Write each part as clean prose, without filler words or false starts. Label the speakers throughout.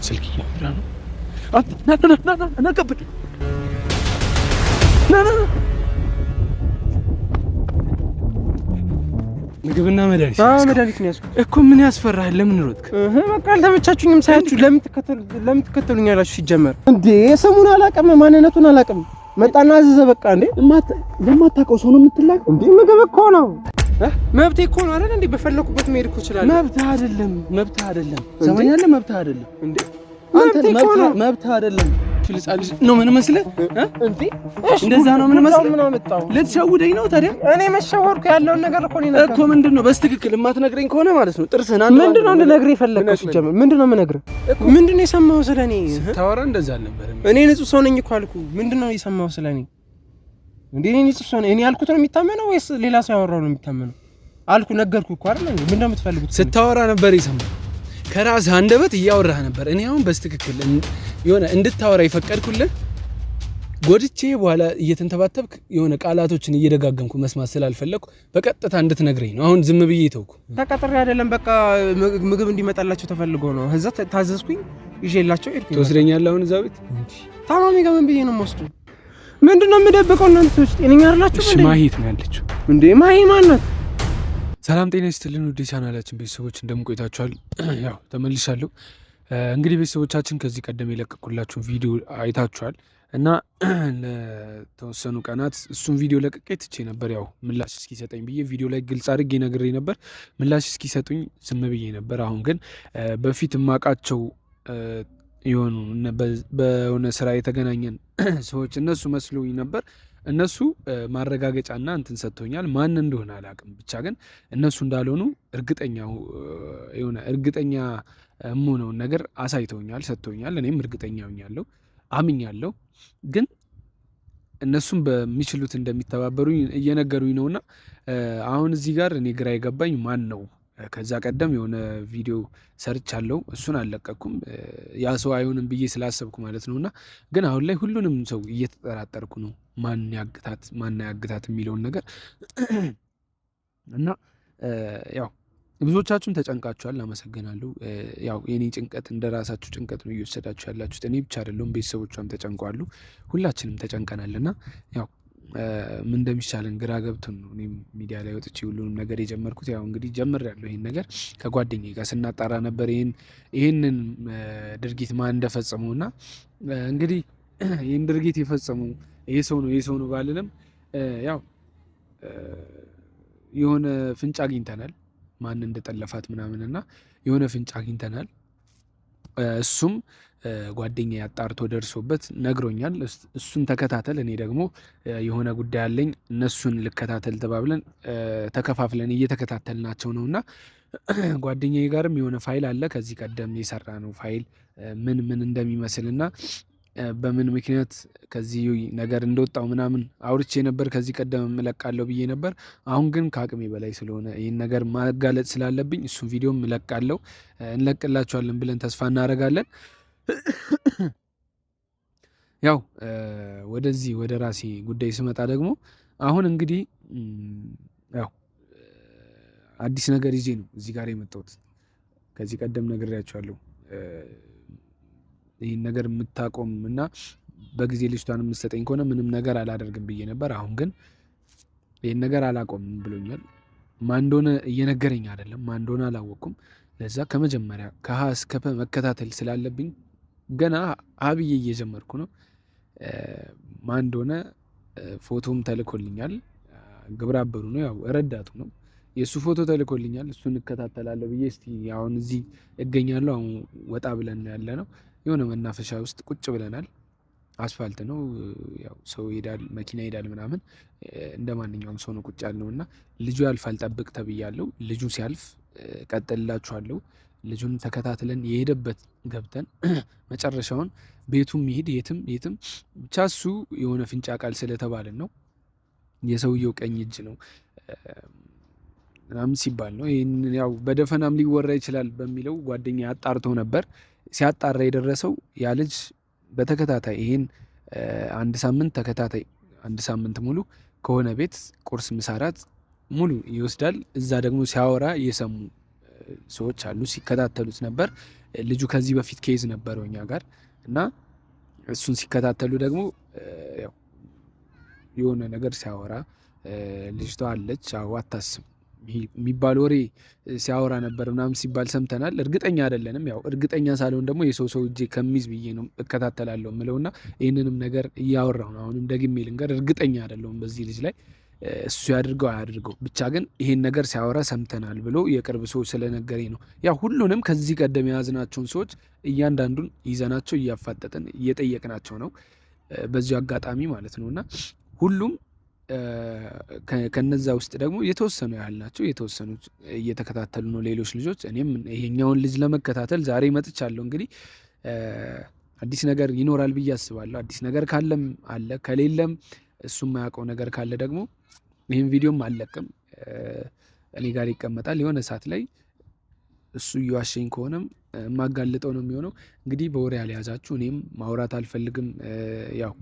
Speaker 1: ስልክ እያወራ ነው። ና ከበደ ና ምግብና መድኃኒት ነው ያዝኩት እኮ። ምን ያስፈራሃል? ለምን ሮጥክ?
Speaker 2: በቃ አልተመቻችሁኝም ሳያችሁ። ለምን ትከተሉኛላችሁ? ሲጀመር እንዴ ስሙን አላውቅም፣ ማንነቱን አላውቅም። መጣና አዘዘ። በቃ እንዴ ለማታውቀው ሰው ነው የምትላከው እንዴ? ምግብ እኮ ነው። መብቴ እኮ ነው አይደል እንዴ? በፈለኩበት መሄድ እኮ እችላለሁ።
Speaker 1: መብትህ አይደለም ሰማኛለህ? መብትህ አይደለም እንዴ? አንተ መብትህ አይደለም። ፍልጻልሽ ነው ምን መስለህ እንዴ? እንደዛ ነው ምን መስለህ?
Speaker 2: ምን አመጣው?
Speaker 1: ልትሸውደኝ ነው ታዲያ?
Speaker 2: እኔ መሸወርኩ ያለውን ነገር እኮ ነው
Speaker 1: እኮ። ምንድነው በስትክክል የማትነግረኝ ከሆነ ማለት ነው ጥርስህን አንተ
Speaker 2: ምንድነው ልነግርህ የፈለግከው? ሲጀምር ምንድነው የምነግርህ? ምንድነው የሰማኸው ስለኔ?
Speaker 1: ታወራ እንደዛ አልነበረም።
Speaker 2: እኔ ንጹህ ሰው ነኝ እኮ አልኩህ። ምንድነው የሰማኸው ስለኔ? እንዴ እኔ ንጹህ ሰው ነኝ። እኔ ያልኩት ነው የሚታመነው ወይስ ሌላ ሰው ያወራው ነው የሚታመነው? አልኩህ፣ ነገርኩህ እኮ አይደል እንዴ? ምንድነው የምትፈልጉት?
Speaker 1: ስታወራ ነበር የሰማኸው። ከራስህ አንደበት እያወራህ ነበር። እኔ አሁን በስትክክል የሆነ እንድታወራ የፈቀድኩልህ ጎድቼ በኋላ እየተንተባተብክ የሆነ ቃላቶችን እየደጋገምኩ መስማት ስላልፈለኩ በቀጥታ እንድትነግረኝ ነው። አሁን ዝም ብዬ ተውኩ።
Speaker 2: ተቀጥሬ አይደለም፣ በቃ ምግብ እንዲመጣላቸው ተፈልጎ ነው። እዛ ታዘዝኩኝ፣ ይዤላቸው ሄድኩኝ።
Speaker 1: ትወስደኛለህ አሁን እዛ ቤት?
Speaker 2: ታማሚ ጋር ምን ብዬ ነው የምወስደው? ምንድነው የምደብቀው? እናንተ ሰዎች ጤነኛ አይደላችሁ እንዴ?
Speaker 1: ማሂት ነው ያለችው
Speaker 2: እንዴ? ማሂ ማን ናት?
Speaker 1: ሰላም ጤና ይስጥልን ውድ ቻናላችን ቤተሰቦች እንደምን ቆይታችኋል? ያው ተመልሻለሁ። እንግዲህ ቤተሰቦቻችን ከዚህ ቀደም የለቀቁላችሁን ቪዲዮ አይታችኋል እና ለተወሰኑ ቀናት እሱን ቪዲዮ ለቅቄ ትቼ ነበር። ያው ምላሽ እስኪሰጠኝ ብዬ ቪዲዮ ላይ ግልጽ አድርጌ ነግሬ ነበር። ምላሽ እስኪሰጡኝ ዝም ብዬ ነበር። አሁን ግን በፊት የማውቃቸው የሆኑ በሆነ ስራ የተገናኘን ሰዎች እነሱ መስሎኝ ነበር። እነሱ ማረጋገጫና እንትን ሰጥቶኛል። ማን እንደሆነ አላውቅም፣ ብቻ ግን እነሱ እንዳልሆኑ እርግጠኛ የምሆነውን ነገር አሳይተውኛል፣ ሰጥቶኛል። እኔም እርግጠኛ ሆኛለሁ፣ አምኛለሁ። ግን እነሱም በሚችሉት እንደሚተባበሩኝ እየነገሩኝ ነውና አሁን እዚህ ጋር እኔ ግራ የገባኝ ማን ነው። ከዛ ቀደም የሆነ ቪዲዮ ሰርቻለሁ፣ እሱን አልለቀኩም። ያ ሰው አይሆንም ብዬ ስላሰብኩ ማለት ነውና ግን አሁን ላይ ሁሉንም ሰው እየተጠራጠርኩ ነው፣ ማን ያግታት የሚለውን ነገር እና ያው ብዙዎቻችሁም ተጨንቃችኋል፣ አመሰግናለሁ። ያው የኔ ጭንቀት እንደ ራሳችሁ ጭንቀት ነው እየወሰዳችሁ ያላችሁት። እኔ ብቻ አይደለሁም፣ ቤተሰቦቿም ተጨንቋሉ፣ ሁላችንም ተጨንቀናልና ያው ምን እንደሚሻለን ግራ ገብቶን ነው እኔም ሚዲያ ላይ ወጥቼ ሁሉንም ነገር የጀመርኩት። ያው እንግዲህ ጀምሬያለሁ ይሄን ነገር ከጓደኛዬ ጋር ስናጣራ ነበር ይሄንን ድርጊት ማን እንደፈጸመው እና እንግዲህ ይህን ድርጊት የፈጸመው ይሄ ሰው ነው ባልንም ያው የሆነ ፍንጭ አግኝተናል፣ ማን እንደጠለፋት ምናምን እና የሆነ ፍንጭ አግኝተናል። እሱም ጓደኛዬ አጣርቶ ደርሶበት ነግሮኛል። እሱን ተከታተል፣ እኔ ደግሞ የሆነ ጉዳይ አለኝ እነሱን ልከታተል ተባብለን ተከፋፍለን እየተከታተልናቸው ነው እና ጓደኛዬ ጋርም የሆነ ፋይል አለ ከዚህ ቀደም የሰራ ነው ፋይል ምን እንደሚመስል እና በምን ምክንያት ከዚህ ነገር እንደወጣው ምናምን አውርቼ ነበር። ከዚህ ቀደም እለቃለሁ ብዬ ነበር። አሁን ግን ከአቅሜ በላይ ስለሆነ ይህን ነገር ማጋለጥ ስላለብኝ እሱን ቪዲዮም እለቃለሁ፣ እንለቅላችኋለን ብለን ተስፋ እናደርጋለን። ያው ወደ ራሴ ጉዳይ ስመጣ ደግሞ አሁን እንግዲህ ያው አዲስ ነገር ይዤ ነው እዚህ ጋር የመጣሁት። ከዚህ ቀደም ነግሬያችኋለሁ ይህን ነገር የምታቆም እና በጊዜ ልጅቷን የምትሰጠኝ ከሆነ ምንም ነገር አላደርግም ብዬ ነበር። አሁን ግን ይህን ነገር አላቆምም ብሎኛል። ማን እንደሆነ እየነገረኝ አይደለም፣ ማን እንደሆነ አላወቅኩም። ለዛ ከመጀመሪያ ከሀ እስከ ፐ መከታተል ስላለብኝ ገና አብዬ እየጀመርኩ ነው። ማን እንደሆነ ፎቶም ተልኮልኛል። ግብረ አበሩ ነው፣ ያው ረዳቱ ነው። የእሱ ፎቶ ተልኮልኛል። እሱን እከታተላለሁ ብዬ እስቲ አሁን እዚህ እገኛለሁ። አሁን ወጣ ብለን ያለ ነው፣ የሆነ መናፈሻ ውስጥ ቁጭ ብለናል። አስፋልት ነው፣ ያው ሰው ይሄዳል፣ መኪና ይሄዳል ምናምን፣ እንደ ማንኛውም ሰው ነው ቁጭ ያልነው እና ልጁ ያልፋል ጠብቅ ተብያለሁ። ልጁ ሲያልፍ ቀጥልላችኋለሁ። ልጁን ተከታትለን የሄደበት ገብተን መጨረሻውን ቤቱም ይሄድ የትም ብቻ እሱ የሆነ ፍንጫ ቃል ስለተባለን ነው የሰውየው ቀኝ እጅ ነው ምናምን ሲባል ነው። ይህን ያው በደፈናም ሊወራ ይችላል በሚለው ጓደኛ አጣርቶ ነበር። ሲያጣራ የደረሰው ያ ልጅ በተከታታይ ይህን አንድ ሳምንት ሙሉ ከሆነ ቤት ቁርስ፣ ምሳ፣ እራት ሙሉ ይወስዳል። እዛ ደግሞ ሲያወራ የሰሙ ሰዎች አሉ፣ ሲከታተሉት ነበር። ልጁ ከዚህ በፊት ኬዝ ነበረው እኛ ጋር እና እሱን ሲከታተሉ ደግሞ ያው የሆነ ነገር ሲያወራ ልጅቷ አለች አታስብ የሚባል ወሬ ሲያወራ ነበር ምናምን ሲባል ሰምተናል። እርግጠኛ አይደለንም። ያው እርግጠኛ ሳልሆን ደግሞ የሰው እጄ ከሚይዝ ብዬ ነው እከታተላለሁ የምለውና ይህንንም ነገር እያወራሁ ነው። አሁንም ደግሜ ልንገር እርግጠኛ አይደለሁም በዚህ ልጅ ላይ እሱ ያድርገው አያድርገው፣ ብቻ ግን ይሄን ነገር ሲያወራ ሰምተናል ብሎ የቅርብ ሰዎች ስለነገረኝ ነው። ያው ሁሉንም ከዚህ ቀደም የያዝናቸውን ሰዎች እያንዳንዱን ይዘናቸው እያፋጠጥን እየጠየቅናቸው ነው በዚሁ አጋጣሚ ማለት ነው እና ሁሉም ከነዛ ውስጥ ደግሞ የተወሰኑ ያህል ናቸው። የተወሰኑ እየተከታተሉ ነው ሌሎች ልጆች። እኔም ይሄኛውን ልጅ ለመከታተል ዛሬ መጥቻለሁ። እንግዲህ አዲስ ነገር ይኖራል ብዬ አስባለሁ። አዲስ ነገር ካለም አለ፣ ከሌለም እሱ የማያውቀው ነገር ካለ ደግሞ ይህን ቪዲዮም አልለቅም፣ እኔ ጋር ይቀመጣል። የሆነ ሰዓት ላይ እሱ እየዋሸኝ ከሆነም የማጋልጠው ነው የሚሆነው። እንግዲህ በወሬ አልያዛችሁ፣ እኔም ማውራት አልፈልግም። ያው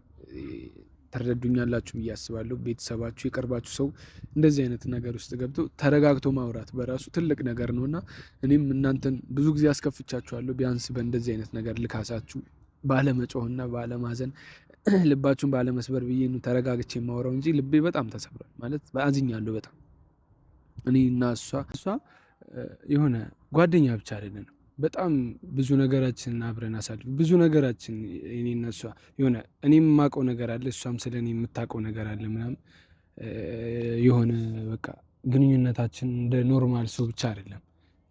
Speaker 1: ተረዱኛላችሁ ብዬ አስባለሁ። ቤተሰባችሁ የቀርባችሁ ሰው እንደዚህ አይነት ነገር ውስጥ ገብቶ ተረጋግቶ ማውራት በራሱ ትልቅ ነገር ነው እና እኔም እናንተን ብዙ ጊዜ አስከፍቻችኋለሁ። ቢያንስ በእንደዚህ አይነት ነገር ልካሳችሁ ባለመጮህና ባለማዘን ልባችሁን ባለመስበር ብዬ ነው ተረጋግቼ የማወራው እንጂ ልቤ በጣም ተሰብሯል። ማለት አዝኛለሁ በጣም። እኔ እና እሷ የሆነ ጓደኛ ብቻ አይደለም፣ በጣም ብዙ ነገራችን አብረን አሳልፍ ብዙ ነገራችን እኔ እና እሷ የሆነ እኔም የማውቀው ነገር አለ፣ እሷም ስለ እኔ የምታውቀው ነገር አለ ምናምን የሆነ በቃ ግንኙነታችን እንደ ኖርማል ሰው ብቻ አይደለም።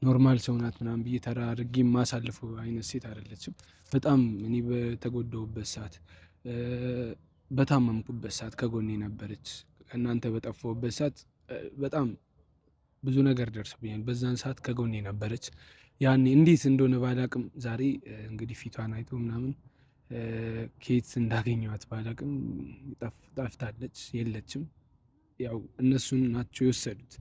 Speaker 1: ኖርማል ሰው ናት ምናምን ብዬ ተራ አድርጌ የማሳልፈው አይነት ሴት አይደለችም። በጣም እኔ በተጎዳሁበት ሰዓት በታመምኩበት ሰዓት ከጎኔ ነበረች። ከእናንተ በጠፋሁበት ሰዓት በጣም ብዙ ነገር ደርሶብኛል። በዛን ሰዓት ከጎኔ ነበረች። ያኔ እንዴት እንደሆነ ባላቅም ዛሬ እንግዲህ ፊቷን አይቶ ምናምን ከየት እንዳገኘኋት ባላቅም ጠፍታለች፣ የለችም። ያው እነሱን ናቸው የወሰዱት።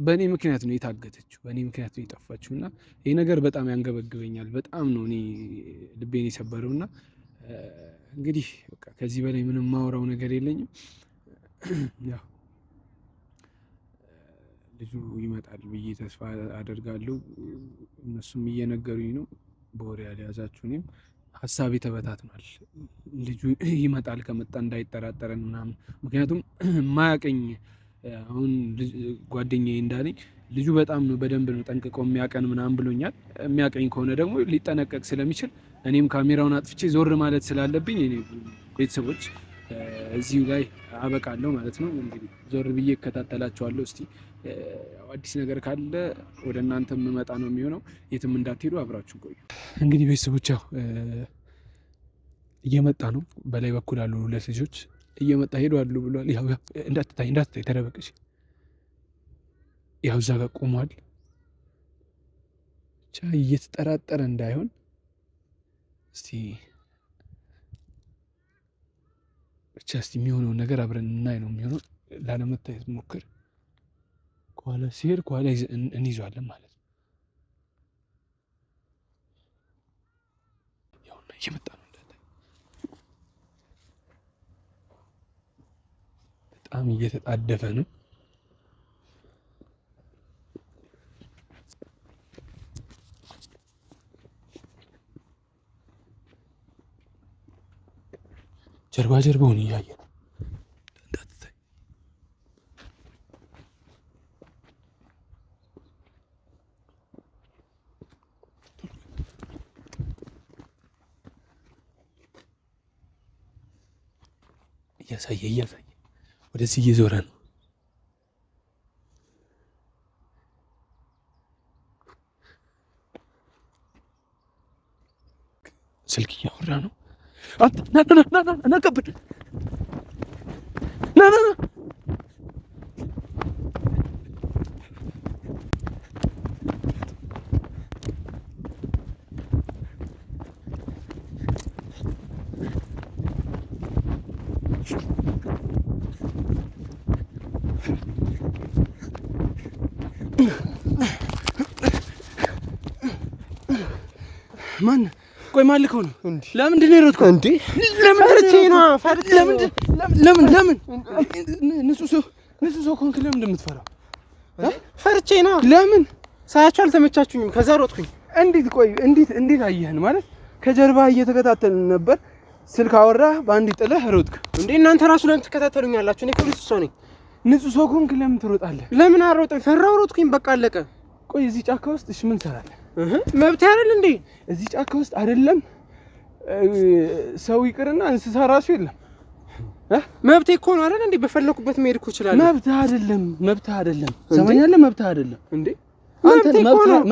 Speaker 1: በእኔ ምክንያት ነው የታገተችው፣ በእኔ ምክንያት ነው የጠፋችው እና ይህ ነገር በጣም ያንገበግበኛል። በጣም ነው እኔ ልቤን የሰበረው እና እንግዲህ በቃ ከዚህ በላይ ምንም ማውራው ነገር የለኝም። ያው ልጁ ይመጣል ብዬ ተስፋ አደርጋለሁ። እነሱም እየነገሩኝ ነው። በወሬ ያልያዛችሁ እኔም ሀሳቤ ተበታትኗል። ልጁ ይመጣል፣ ከመጣ እንዳይጠራጠረን ምናምን። ምክንያቱም ማያቀኝ አሁን ጓደኛዬ እንዳለኝ ልጁ በጣም ነው በደንብ ነው ጠንቅቆ የሚያቀን ምናምን ብሎኛል። የሚያቀኝ ከሆነ ደግሞ ሊጠነቀቅ ስለሚችል እኔም ካሜራውን አጥፍቼ ዞር ማለት ስላለብኝ እኔ ቤተሰቦች እዚሁ ላይ አበቃለሁ ማለት ነው። እንግዲህ ዞር ብዬ እከታተላቸዋለሁ። እስቲ አዲስ ነገር ካለ ወደ እናንተ የምመጣ ነው የሚሆነው። የትም እንዳትሄዱ፣ አብራችሁ ቆዩ። እንግዲህ ቤተሰቦች ያው እየመጣ ነው። በላይ በኩል አሉ ሁለት ልጆች እየመጣ ሄዷሉ ብሏል። ያው እንዳትታይ ተደበቅሽ። ያው እዛ ጋር ቆሟል። ብቻ እየተጠራጠረ እንዳይሆን እስቲ የሚሆነውን ነገር አብረን እናይ ነው የሚሆነው። ላለመታየት ሞክር። ከኋላ ሲሄድ ከኋላ እንይዟለን ማለት ነው። ያውና እየመጣ ነው። በጣም እየተጣደፈ ነው። ጀርባውን እያየ ነው። እንዳትታይ። እያሳየ ወደዚህ እየዞረ ነው። ስልክ እያወራ ነው። ና ቀብድ ና
Speaker 2: ማን? ቆይ ማልከው ነው?
Speaker 1: ለምንድን ነው የሮጥከው እንዴ? ለምን ንጹህ ሰው ከሆንክ ለምን እንደምትፈራው?
Speaker 2: ፈርቼ ነው።
Speaker 1: ለምን?
Speaker 2: ሳያቸው አልተመቻችሁኝም። ከዛ ሮጥኩኝ። እንዴት አየህን ማለት ከጀርባ እየተከታተልን ነበር ስልክ አወራህ ባንዲ ጥለህ ሮጥክ እንዴ እናንተ ራሱ ለምን ተከታተሉኛላችሁ እኔ ፖሊስ ሰው ነኝ ንጹህ ሰው ኮንክ ለምን ትሮጣለህ ለምን አሮጥም ፈራው ሮጥኩኝ በቃ አለቀ ቆይ እዚህ ጫካ ውስጥ እሺ ምን ሰራለህ መብት አይደል እንዴ እዚህ ጫካ ውስጥ አይደለም ሰው ይቅርና እንስሳ ራሱ የለም መብት እኮ ነው አይደል እንዴ በፈለኩበት መሄድ እኮ ይችላል መብት አይደለም ሰማኛለህ መብት አይደለም እንዴ አንተ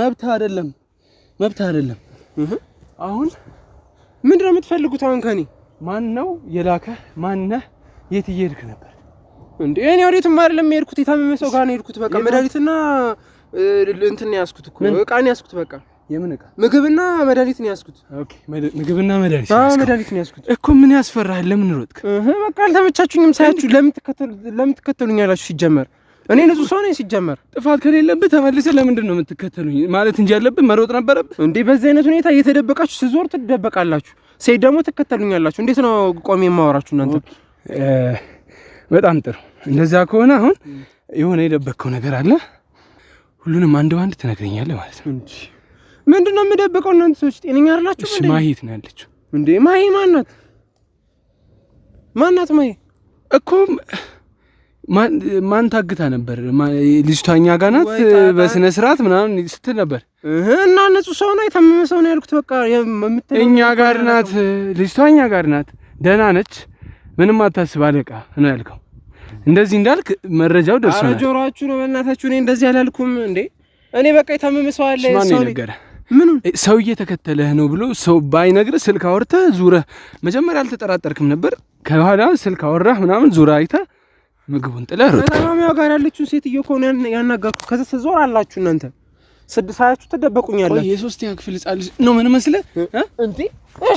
Speaker 2: መብት አይደለም አሁን ምንድነው የምትፈልጉት አሁን ከኔ ማን ነው የላከህ ማነህ የት እየሄድክ ነበር እንዴ እኔ ወዴትም አይደለም የሄድኩት የታመመ ሰው ጋር ነው የሄድኩት በቃ መድኃኒትና እንትን ያስኩት እኮ እቃን ያስኩት በቃ የምን እቃ ምግብና መድኃኒት ነው ያስኩት ኦኬ ምግብና መድኃኒት መድኃኒት ነው ያስኩት እኮ ምን ያስፈራሃል ለምን ሮጥክ በቃ አልተመቻችሁኝም ሳያችሁ ለምን ትከተሉኛላችሁ ሲጀመር እኔ ንጹህ ሰው ነኝ ሲጀመር ጥፋት ከሌለብህ ተመልሰህ ለምንድን ነው የምትከተሉኝ ማለት እንጂ ያለብህ መሮጥ ነበረብህ እንዴ በዚህ አይነት ሁኔታ እየተደበቃችሁ ስዞር ትደበቃላችሁ ሴት ደግሞ ትከተሉኛላችሁ እንዴት ነው ቆሜ የማወራችሁ እናንተ በጣም ጥሩ እንደዛ ከሆነ አሁን የሆነ የደበቅከው ነገር አለ ሁሉንም አንድ ባንድ ትነግረኛለህ ማለት ነው እንጂ ምንድነው የምደብቀው እናንተ ሰዎች ጤነኛ አይደላችሁ እንዴ ማሂት ነው ያለችው እንዴ ማሂ ማናት ማሂ እኮ ማን ታግታ ነበር ልጅቷኛ ጋር ናት በስነ ስርዓት ምናምን ስትል ነበር እና ንጹህ ሰው ነው የታመመ ሰው ነው ያልኩት በቃ እኛ ጋር ናት ልጅቷኛ ጋር ናት ደህና ነች ምንም አታስብ አለቃ ነው ያልከው እንደዚህ እንዳልክ መረጃው ደርሶናል አረጆራችሁ ነው በእናታችሁ እኔ እንደዚህ አላልኩም እንዴ እኔ በቃ የታመመ ሰው አለ ሰው ነገር ምን ሰው እየተከተለህ ነው ብሎ ሰው ባይነግርህ ስልክ አወርተህ ዙረህ መጀመሪያ አልተጠራጠርክም ነበር ከኋላ ስልክ አወራህ ምናምን ዙረህ አይተህ ምግቡን ጥለህ ሮጥ ታማሚው ጋር ያለችው ሴትዮ እኮ ነው ያናጋኩ ከዛ ተዞር አላችሁ እናንተ ስድሳያችሁ ተደበቁኛላችሁ የሶስተኛ ክፍል ህፃን ልጅ ነው ምን መስለህ እንዴ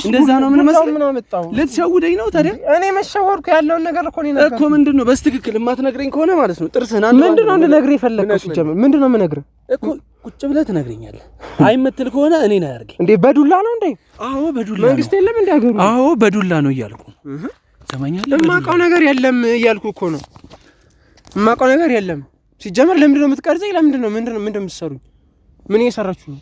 Speaker 2: እንደዛ ነው ምን መስለህ ምን አመጣው ልትሸውደኝ ነው ታዲያ እኔ መሸወርኩ ያለውን ነገር እኮ ነው እኮ ምንድነው በስትክክል የማትነግረኝ ከሆነ ማለት ነው ጥርስህን አንተ ምንድነው እንድነግርህ የፈለከው ሲጀምር ምንድነው የምነግርህ እኮ ቁጭ ብለህ ትነግረኛለህ አይመትል ከሆነ እኔ ነው ያርገኝ እንዴ በዱላ ነው እንዴ አዎ በዱላ መንግስት የለም እንዴ አገሩ አዎ በዱላ ነው እያልኩ ሰማኛለህ የማውቀው ነገር የለም እያልኩ እኮ ነው የማውቀው ነገር የለም ሲጀመር ለምንድነው የምትቀርጸኝ ለምንድነው ምንድነው የምትሰሩኝ ምን እየሰራችሁ ነው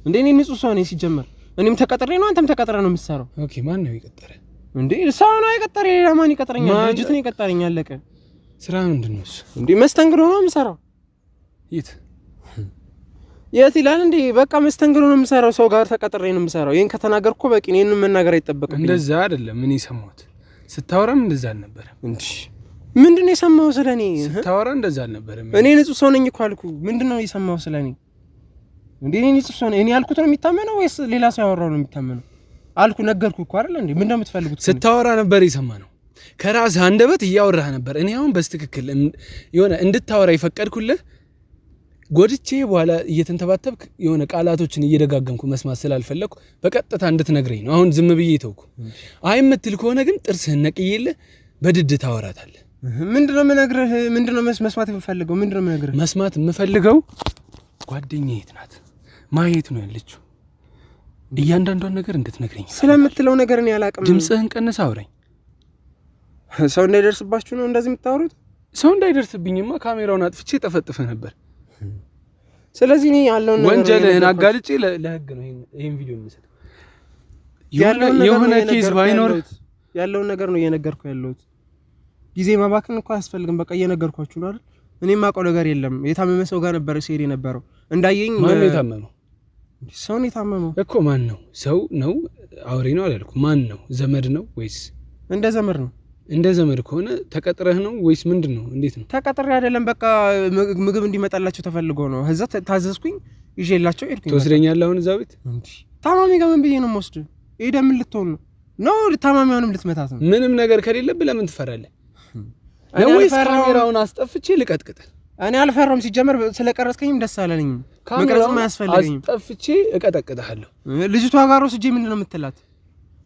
Speaker 2: እንዴ እኔ ንጹህ ሰው ነኝ ሲጀመር እኔም ተቀጥሬ ነው አንተም ተቀጥረህ ነው የምትሰራው ኦኬ ማን ነው የቀጠረ እንዴ ሰው ነው የቀጠረ ሌላ ማን ይቀጥረኛል ድርጅት ነው የቀጠረኝ አለቀ ስራ ምንድነው እሱ እንዴ መስተንግዶ ነው የምሰራው የት ይላል እንዴ በቃ መስተንግዶ ነው የምሰራው ሰው ጋር ተቀጥሬ ነው የምሰራው ይሄን ከተናገርኩ በቂ ነው ይሄን መናገር አይጠበቅም እንደዛ አይደለም ምን ይሰማሁት ስታወራም እንደዛ አልነበረም እንዴ ምንድነው የሰማው ስለኔ ስታወራ እንደዛ አልነበረም እኔ ንጹህ ሰው ነኝ እኮ አልኩ ምንድነው የሰማው ስለኔ እንዴ እኔ ንጹህ ሰው ነኝ እኔ ያልኩት ነው የሚታመነው ወይስ ሌላ ሰው ያወራው ነው የሚታመነው አልኩ ነገርኩ እኮ አይደል እንዴ ምንድነው የምትፈልጉት ስታወራ ነበር የሰማነው ከራስህ አንደበት እያወራህ ነበር እኔ አሁን በስትክክል የሆነ እንድታወራ ይፈቀድኩልህ ጎድቼ በኋላ እየተንተባተብክ የሆነ ቃላቶችን እየደጋገምኩ መስማት ስላልፈለኩ በቀጥታ እንድትነግረኝ ነው አሁን ዝም ብዬ ተውኩ አይምትል ከሆነ ግን ጥርስህን ነቅዬልህ በድድ ታወራታለህ ምንድነው የምነግርህ ምንድነው መስማት የምፈልገው ምንድነው የምነግርህ መስማት የምፈልገው ጓደኛዬ የት ናት ማየት ነው ያለችው እያንዳንዷን ነገር እንድትነግረኝ ስለምትለው ነገር እኔ አላቅም ድምጽህን ቀንስ አውራኝ ሰው እንዳይደርስባችሁ ነው እንደዚህ የምታወሩት ሰው እንዳይደርስብኝማ ካሜራውን አጥፍቼ ጠፈጥፈ ነበር ስለዚህ እኔ ያለውን ነገር ወንጀልህን አጋልጬ ለህግ ነው ይሄን ቪዲዮ የምሰጠው የሆነ ኬዝ ባይኖር ያለውን ነገር ነው እየነገርኩ ያለሁት ጊዜ ማባከን እኮ አያስፈልግም በቃ እየነገርኳችሁ ነው አይደል እኔም ማውቀው ነገር የለም የታመመ ሰው ጋር ነበር ሲሄድ የነበረው እንዳየኝ ማን ነው የታመመው ሰው ነው የታመመው እኮ ማን ነው ሰው ነው አውሬ ነው አላልኩም ማን ነው ዘመድ ነው ወይስ እንደ ዘመድ ነው እንደ ዘመድ ከሆነ ተቀጥረህ ነው ወይስ ምንድነው እንዴት ነው ተቀጥሬ አይደለም በቃ ምግብ እንዲመጣላችሁ ተፈልጎ ነው እዛ ታዘዝኩኝ ይዤላቸው ሄድኩኝ ትወስደኛለህ አሁን እዛ ቤት እንዴ ታማሚ ጋር ምን ብዬ ነው የምወስድ ሄደ ምን ልትሆን ነው ታማሚውንም ልትመታት ነው ምንም ነገር ከሌለብህ ለምን ትፈራለህ ወይስ ካሜራውን አስጠፍቼ ልቀጥቅጥ እኔ አልፈራም ሲጀመር ስለቀረጽከኝም ደስ አላለኝም መቅረጽም አያስፈልገኝም አስጠፍቼ እቀጠቅጥሃለሁ ልጅቷ ጋር ወስጄ ምንድነው የምትላት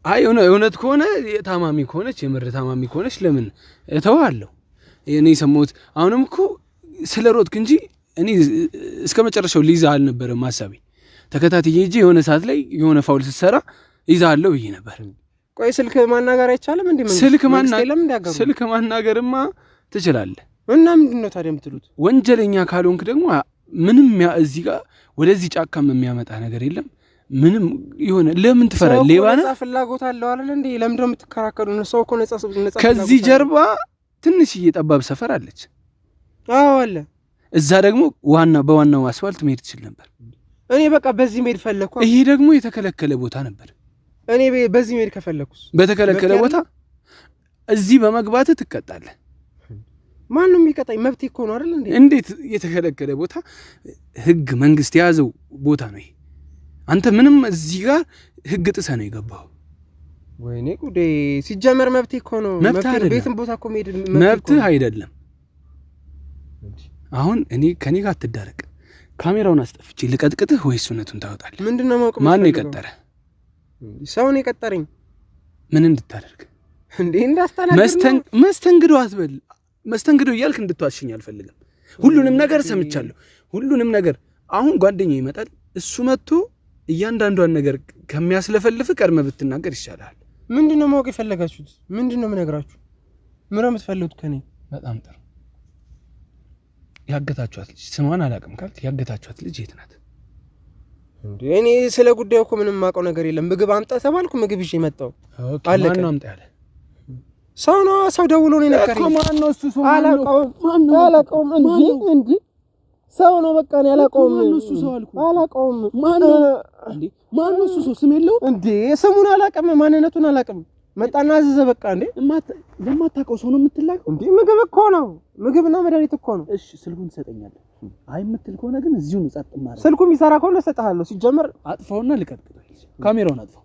Speaker 2: አይ እውነት ከሆነ ታማሚ ከሆነች የምር ታማሚ ከሆነች ለምን እተዋለሁ እኔ ሰሞት አሁንም እኮ ስለሮጥክ እንጂ እኔ እስከ መጨረሻው ሊይዛ አልነበረም ሐሳቤ ተከታትዬ እጂ የሆነ ሰዓት ላይ የሆነ ፋውል ሲሰራ ይዛለው ብዬ ነበር ቆይ ስልክ ማናገር አይቻልም እንዴ ስልክ ማናገርማ ትችላለህ እና ምንድነው ታዲያ የምትሉት ወንጀለኛ ካልሆንክ ደግሞ
Speaker 1: ምንም እዚህ ጋር ወደዚህ ጫካም የሚያመጣ ነገር የለም። ምንም የሆነ ለምን ትፈራለህ? ሌባ ነህ።
Speaker 2: ነፃ ፍላጎት አለው አይደል እንዴ? ለምንድን ነው የምትከራከሩ? ሰው እኮ ነፃ
Speaker 1: ከዚህ ጀርባ ትንሽዬ ጠባብ ሰፈር አለች።
Speaker 2: አዎ አለ።
Speaker 1: እዛ ደግሞ በዋናው አስፋልት መሄድ ትችል ነበር።
Speaker 2: እኔ በቃ በዚህ መሄድ ፈለኩ።
Speaker 1: ይሄ ደግሞ የተከለከለ ቦታ ነበር።
Speaker 2: እኔ በዚህ መሄድ ከፈለኩስ
Speaker 1: በተከለከለ ቦታ እዚህ በመግባት ትቀጣለህ።
Speaker 2: ማንም የሚቀጣኝ መብት እኮ ነው አይደል እንዴ?
Speaker 1: እንዴት የተከለከለ ቦታ ህግ መንግስት የያዘው ቦታ ነው ይሄ? አንተ ምንም እዚህ ጋር ህግ ጥሰህ ነው የገባው።
Speaker 2: ወይኔ ጉዴ! ሲጀመር መብት እኮ ነው። ቤትም ቦታ እኮ መሄድ
Speaker 1: መብት አይደለም። አሁን ከኔ ጋር አትዳረቅ። ካሜራውን አስጠፍቼ ልቀጥቅጥህ ወይስ እውነቱን ታወጣለህ?
Speaker 2: ምንድነው ማውቅ?
Speaker 1: ማን ነው የቀጠረህ?
Speaker 2: ሰው ነው የቀጠረኝ።
Speaker 1: ምን እንድታደርግ
Speaker 2: እንዴ? እንዳስተናግድ
Speaker 1: መስተንግዶ አትበል። መስተንግዶ እያልክ እንድትዋሽኝ አልፈልግም። ሁሉንም ነገር ሰምቻለሁ። ሁሉንም ነገር አሁን ጓደኛዬ ይመጣል። እሱ መጥቶ እያንዳንዷን ነገር ከሚያስለፈልፍ ቀድመህ ብትናገር ይሻላል።
Speaker 2: ምንድነው ማወቅ የፈለጋችሁት? ምንድነው የምነግራችሁ? ምን ነው የምትፈልጉት ከኔ?
Speaker 1: በጣም ጥሩ። ያገታችኋት ልጅ ስሟን አላውቅም ካልክ ያገታችኋት ልጅ የት ናት?
Speaker 2: እንዴ እኔ ስለ ጉዳዩ እኮ ምንም የማውቀው ነገር የለም። ምግብ አምጣ ተባልኩ፣ ምግብ ይዤ መጣሁ።
Speaker 1: ማን ነው አምጣ ያለ?
Speaker 2: ሰው ደውሎ ነው የነገረኝ።
Speaker 1: ማን ነው እሱ? ሰው
Speaker 2: አላውቀውም እንዴ ሰው ነው በቃ ነው ያላውቀውም።
Speaker 1: ማን ነው እሱ? ሰው አልኩ
Speaker 2: አላውቀውም።
Speaker 1: ማን ነው እሱ? ሰው ስም የለውም
Speaker 2: እንዴ? ስሙን አላውቅም፣ ማንነቱን አላውቅም። መጣና አዘዘ በቃ። እንዴ
Speaker 1: ለማታውቀው ሰው ነው የምትላከው
Speaker 2: እንዴ? ምግብ እኮ ነው፣ ምግብና መድኃኒት እኮ ነው።
Speaker 1: እሺ ስልኩን ትሰጠኛለህ? አይ የምትል ከሆነ ግን እዚሁ ነው ጸጥ ማለት።
Speaker 2: ስልኩ የሚሰራ ከሆነ እሰጥሃለሁ። ሲጀመር
Speaker 1: አጥፋውና ልቀጥቅጥ። ካሜራውን አጥፋው።